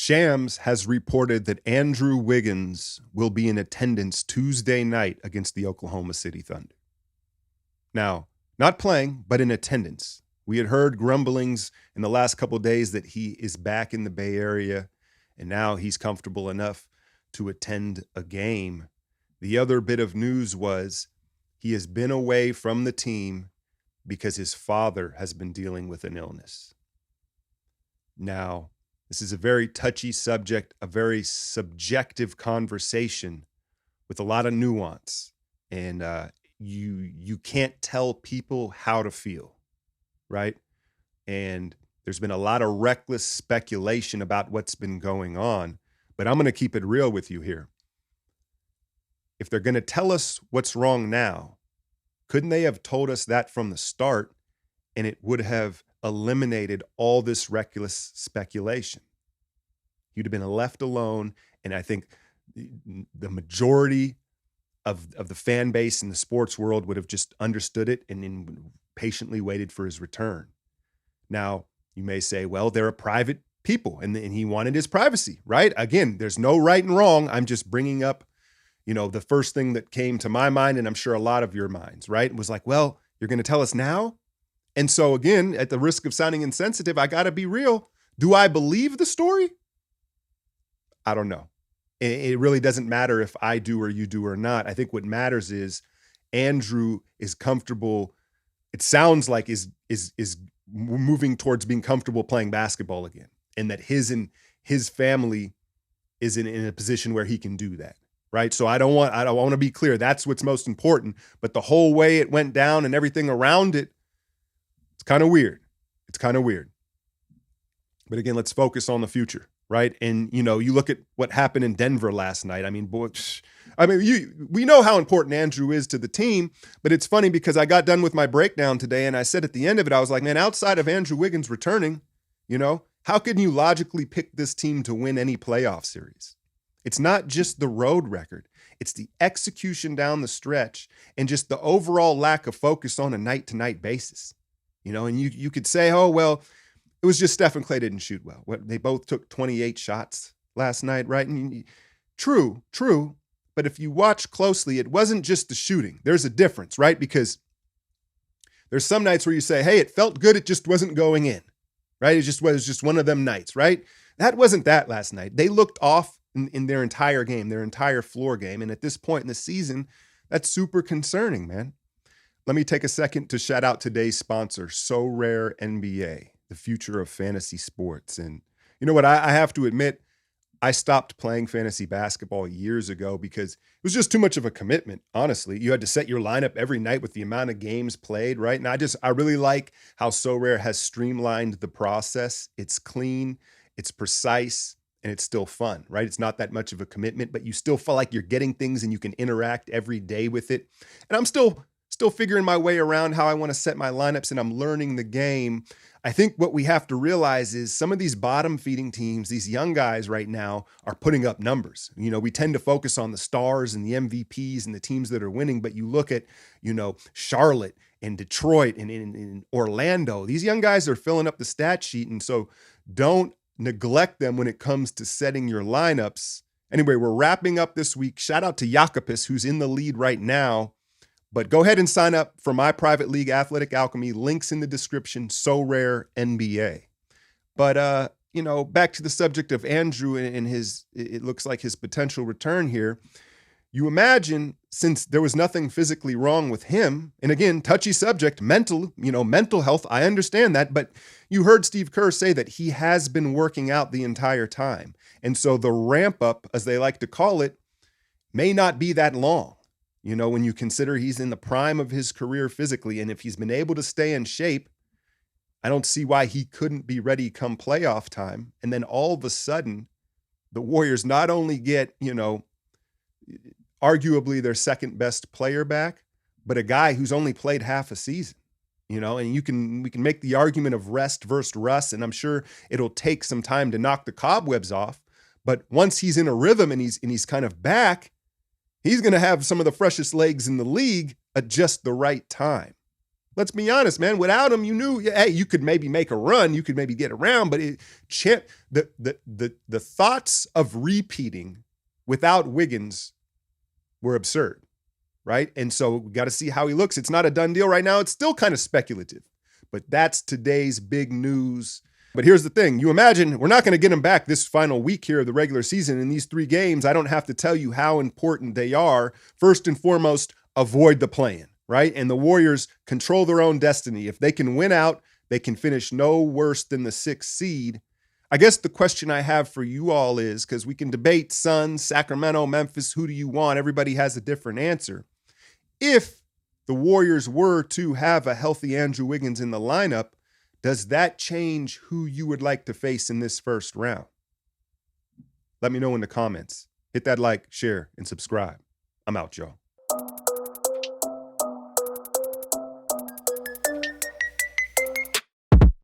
Shams has reported that Andrew Wiggins will be in attendance Tuesday night against the Oklahoma City Thunder. Now, not playing, but in attendance. We had heard grumblings in the last couple of days that he is back in the Bay Area, and now he's comfortable enough to attend a game. The other bit of news was he has been away from the team because his father has been dealing with an illness. Now, this is a very touchy subject, a very subjective conversation with a lot of nuance. And you can't tell people how to feel, right? And there's been a lot of reckless speculation about what's been going on. But I'm going to keep it real with you here. If they're going to tell us what's wrong now, couldn't they have told us that from the start, and it would have eliminated all this reckless speculation? You'd have been left alone, and I think the majority of the fan base in the sports world would have just understood it and then patiently waited for his return. Now, you may say, well, they're a private people, and he wanted his privacy, right? Again, there's no right and wrong. I'm just bringing up, the first thing that came to my mind, and I'm sure a lot of your minds, right? It was like, well, you're going to tell us now? And so again, at the risk of sounding insensitive, I got to be real. Do I believe the story? I don't know. It really doesn't matter if I do or you do or not. I think what matters is Andrew is comfortable. It sounds like is moving towards being comfortable playing basketball again, and that his family is in a position where he can do that. Right. So I want to be clear. That's what's most important. But the whole way it went down and everything around it, it's kind of weird. But again, let's focus on the future. Right. And, you look at what happened in Denver last night. We know how important Andrew is to the team, but it's funny because I got done with my breakdown today and I said at the end of it, I was like, man, outside of Andrew Wiggins returning, how can you logically pick this team to win any playoff series? It's not just the road record. It's the execution down the stretch and just the overall lack of focus on a night-to-night basis. And you could say, oh, well, it was just Steph and Clay didn't shoot well. They both took 28 shots last night, right? And true. But if you watch closely, it wasn't just the shooting. There's a difference, right? Because there's some nights where you say, hey, it felt good. It just wasn't going in, right? It was just one of them nights, right? That wasn't that last night. They looked off in their entire game, their entire floor game. And at this point in the season, that's super concerning, man. Let me take a second to shout out today's sponsor, Sorare NBA, the future of fantasy sports. And you know what? I have to admit, I stopped playing fantasy basketball years ago because it was just too much of a commitment, honestly. You had to set your lineup every night with the amount of games played, right? And I really like how Sorare has streamlined the process. It's clean, it's precise, and it's still fun, right? It's not that much of a commitment, but you still feel like you're getting things and you can interact every day with it. And I'm still figuring my way around how I want to set my lineups, and I'm learning the game. I think what we have to realize is some of these bottom feeding teams, these young guys right now are putting up numbers. We tend to focus on the stars and the MVPs and the teams that are winning, but you look at, Charlotte and Detroit and in Orlando, these young guys are filling up the stat sheet. And so don't neglect them when it comes to setting your lineups. Anyway, we're wrapping up this week. Shout out to Jakopis, who's in the lead right now. But go ahead and sign up for my private league, Athletic Alchemy. Links in the description, Sorare NBA. But, back to the subject of Andrew and it looks like his potential return here. You imagine, since there was nothing physically wrong with him, and again, touchy subject, mental health, I understand that, but you heard Steve Kerr say that he has been working out the entire time. And so the ramp up, as they like to call it, may not be that long. When you consider he's in the prime of his career physically, and if he's been able to stay in shape, I don't see why he couldn't be ready come playoff time. And then all of a sudden, the Warriors not only get, arguably their second best player back, but a guy who's only played half a season, and we can make the argument of rest versus rust. And I'm sure it'll take some time to knock the cobwebs off. But once he's in a rhythm and he's kind of back, he's going to have some of the freshest legs in the league at just the right time. Let's be honest, man. Without him, you knew, hey, you could maybe make a run, you could maybe get around, but the thoughts of repeating without Wiggins were absurd, right? And so we got to see how he looks. It's not a done deal right now. It's still kind of speculative, but that's today's big news. But here's the thing. You imagine we're not going to get him back this final week here of the regular season. In these 3 games, I don't have to tell you how important they are. First and foremost, avoid the play-in, right? And the Warriors control their own destiny. If they can win out, they can finish no worse than the 6th seed. I guess the question I have for you all is, because we can debate Suns, Sacramento, Memphis, who do you want? Everybody has a different answer. If the Warriors were to have a healthy Andrew Wiggins in the lineup, does that change who you would like to face in this first round? Let me know in the comments. Hit that like, share, and subscribe. I'm out, y'all.